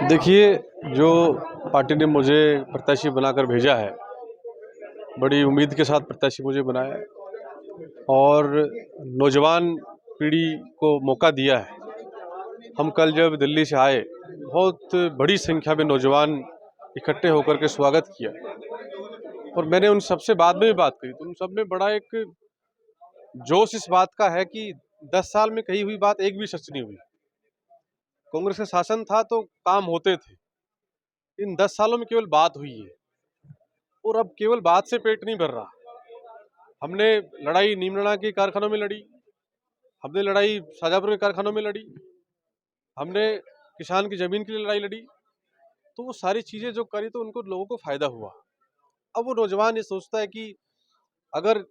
देखिए, जो पार्टी ने मुझे प्रत्याशी बनाकर भेजा है, बड़ी उम्मीद के साथ प्रत्याशी मुझे बनाया है और नौजवान पीढ़ी को मौका दिया है। हम कल जब दिल्ली से आए, बहुत बड़ी संख्या में नौजवान इकट्ठे होकर के स्वागत किया और मैंने उन सबसे बाद में भी बात करी, तो उन सब में बड़ा एक जोश इस बात का है कि 10 साल में कही हुई बात एक भी सच नहीं हुई। कांग्रेस का शासन था तो काम होते थे। इन 10 सालों में केवल बात हुई है और अब केवल बात से पेट नहीं भर रहा। हमने लड़ाई नीमराणा के कारखानों में लड़ी, हमने लड़ाई शाजापुर के कारखानों में लड़ी, हमने किसान की जमीन के लिए लड़ाई लड़ी। तो वो सारी चीजें जो करी तो उनको लोगों को फायदा हुआ। अब वो नौजवान ये सोचता है कि अगर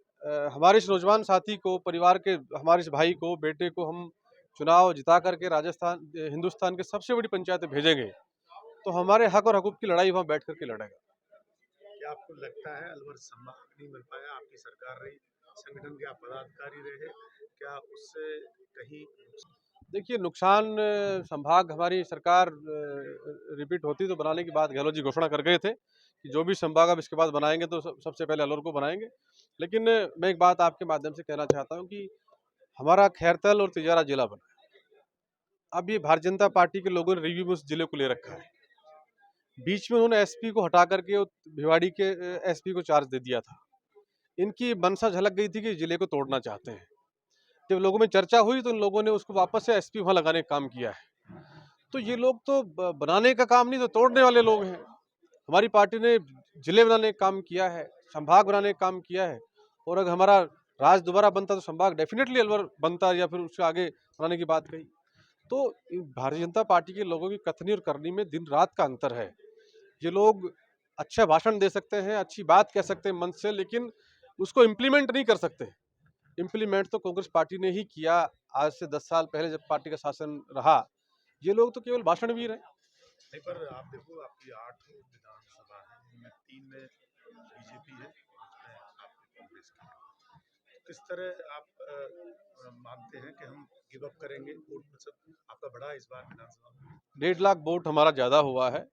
हमारे इस नौजवान साथी को, परिवार के हमारे इस भाई को, बेटे को हम चुनाव जिता करके राजस्थान हिंदुस्तान के सबसे बड़ी पंचायतें भेजेंगे तो हमारे हक और हकूक की लड़ाई वहां बैठ करके लड़ेगा। क्या आपको लगता है अलवर संभाग नहीं मिल पाया? आपकी सरकार रही, संगठन के आप पदाधिकारी रहे, क्या उससे कहीं देखिए, नुकसान संभाग हमारी सरकार रिपीट होती तो बनाने की बात गहलोत जी घोषणा कर गए थे कि जो भी संभाग अब इसके बाद बनाएंगे तो सबसे पहले अलवर को बनाएंगे। लेकिन मैं एक बात आपके माध्यम से कहना चाहता हूं कि हमारा खैरतल और तिजारा जिला बना। अब ये भारतीय जनता पार्टी के लोगों ने रिव्यू में उस जिले को ले रखा है। बीच में उन्होंने एसपी को हटा करके भिवाड़ी के एसपी को चार्ज दे दिया था। इनकी मनसा झलक गई थी कि जिले को तोड़ना चाहते हैं। जब लोगों में चर्चा हुई तो उन लोगों ने उसको वापस से एसपी वहां लगाने का काम किया है। तो ये लोग तो बनाने का काम नहीं तो तोड़ने वाले लोग हैं। हमारी पार्टी ने जिले बनाने का काम किया है, संभाग बनाने का काम किया है और अगर हमारा राज दोबारा बनता तो संभाग डेफिनेटली अलवर बनता या फिर उससे आगे बनाने की बात कही। तो भारतीय जनता पार्टी के लोगों की कथनी और करनी में दिन रात का अंतर है। ये लोग अच्छा भाषण दे सकते हैं, अच्छी बात कह सकते हैं मंच से, लेकिन उसको इम्प्लीमेंट नहीं कर सकते। इम्प्लीमेंट तो कांग्रेस पार्टी ने ही किया। आज से 10 साल पहले जब पार्टी का शासन रहा, ये लोग तो केवल भाषणवीर हैं। नहीं, पर आप देखो आपकी 8 विधानसभा है, इनमें 3 में बीजेपी है, उसमें आपकी कांग्रेस की है। किस तरह आप मानते हैं कि हम गिव अप करेंगे? वोट प्रतिशत आपका बढ़ा इस बार विधानसभा में? 1.5 लाख वोट हमारा ज़्यादा हुआ है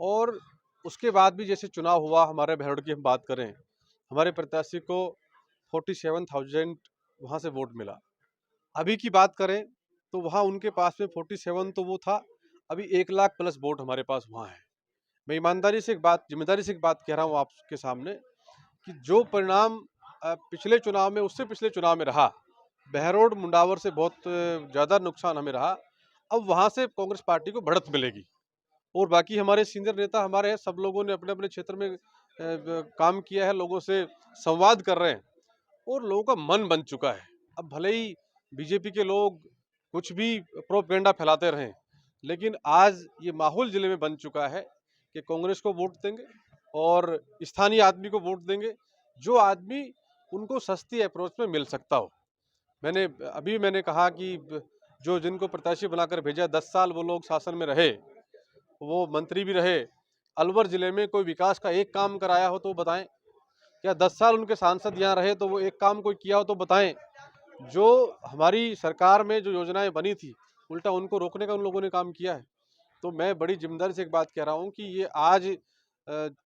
और उसके बाद भी जैसे चुनाव हुआ हमारे बहरोड की हम बात करें, हमारे प्रत्याशी को 47,000 वहाँ से वोट मिला। अभी की बात करें तो वहाँ उनके पास में 47 तो वो था, अभी 1 लाख प्लस वोट हमारे पास वहाँ है। मैं ईमानदारी से एक बात, जिम्मेदारी से एक बात कह रहा हूँ आपके सामने कि जो परिणाम पिछले चुनाव में, उससे पिछले चुनाव में रहा, बहरोड मुंडावर से बहुत ज़्यादा नुकसान हमें रहा। अब वहाँ से कांग्रेस पार्टी को बढ़त मिलेगी और बाकी हमारे सीनियर नेता हमारे हैं, सब लोगों ने अपने अपने क्षेत्र में काम किया है, लोगों से संवाद कर रहे हैं और लोगों का मन बन चुका है। अब भले ही बीजेपी के लोग कुछ भी प्रोपेगेंडा फैलाते रहें, लेकिन आज ये माहौल जिले में बन चुका है कि कांग्रेस को वोट देंगे और स्थानीय आदमी को वोट देंगे, जो आदमी उनको सस्ती अप्रोच में मिल सकता हो। मैंने कहा कि जो जिनको प्रत्याशी बनाकर भेजा, 10 साल वो लोग शासन में रहे, वो मंत्री भी रहे, अलवर जिले में कोई विकास का एक काम कराया हो तो बताएं। क्या 10 साल उनके सांसद यहाँ रहे तो वो एक काम कोई किया हो तो बताएं। जो हमारी सरकार में जो योजनाएं बनी थी, उल्टा उनको रोकने का उन लोगों ने काम किया है। तो मैं बड़ी जिम्मेदारी से एक बात कह रहा हूँ कि ये आज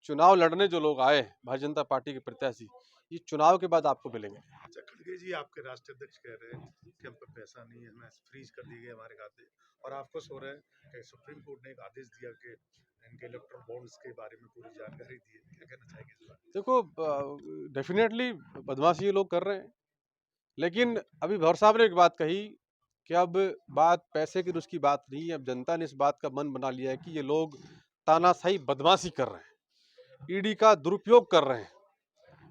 चुनाव लड़ने जो लोग आए हैं, भारतीय जनता पार्टी के प्रत्याशी, ये चुनाव के बाद आपको मिलेंगे। अच्छा, खड़गे जी आपके राष्ट्रीय अध्यक्ष कह रहे हैं कि हम पे पैसा नहीं है, हमें फ्रीज कर दिए गए हमारे खाते, और आप खुश हो रहे हैं कि सुप्रीम कोर्ट ने एक आदेश दिया कि इनके इलेक्ट्रल बॉन्ड्स के बारे में पूरी जानकारी दी है। क्या कहना चाहेंगे इस बारे में? देखो, डेफिनेटली बदमाशी ये लोग कर रहे हैं, लेकिन अभी भौर साहब ने एक बात कही कि अब बात पैसे की, उसकी बात नहीं है। अब जनता ने इस बात का मन बना लिया है कि ये लोग तानाशाही बदमाशी कर रहे हैं, ईडी का दुरुपयोग कर रहे हैं,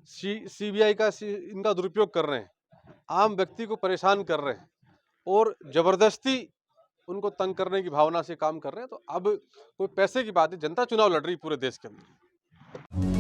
सीबीआई का इनका दुरुपयोग कर रहे हैं, आम व्यक्ति को परेशान कर रहे हैं और जबरदस्ती उनको तंग करने की भावना से काम कर रहे हैं। तो अब कोई पैसे की बात है, जनता चुनाव लड़ रही पूरे देश के अंदर।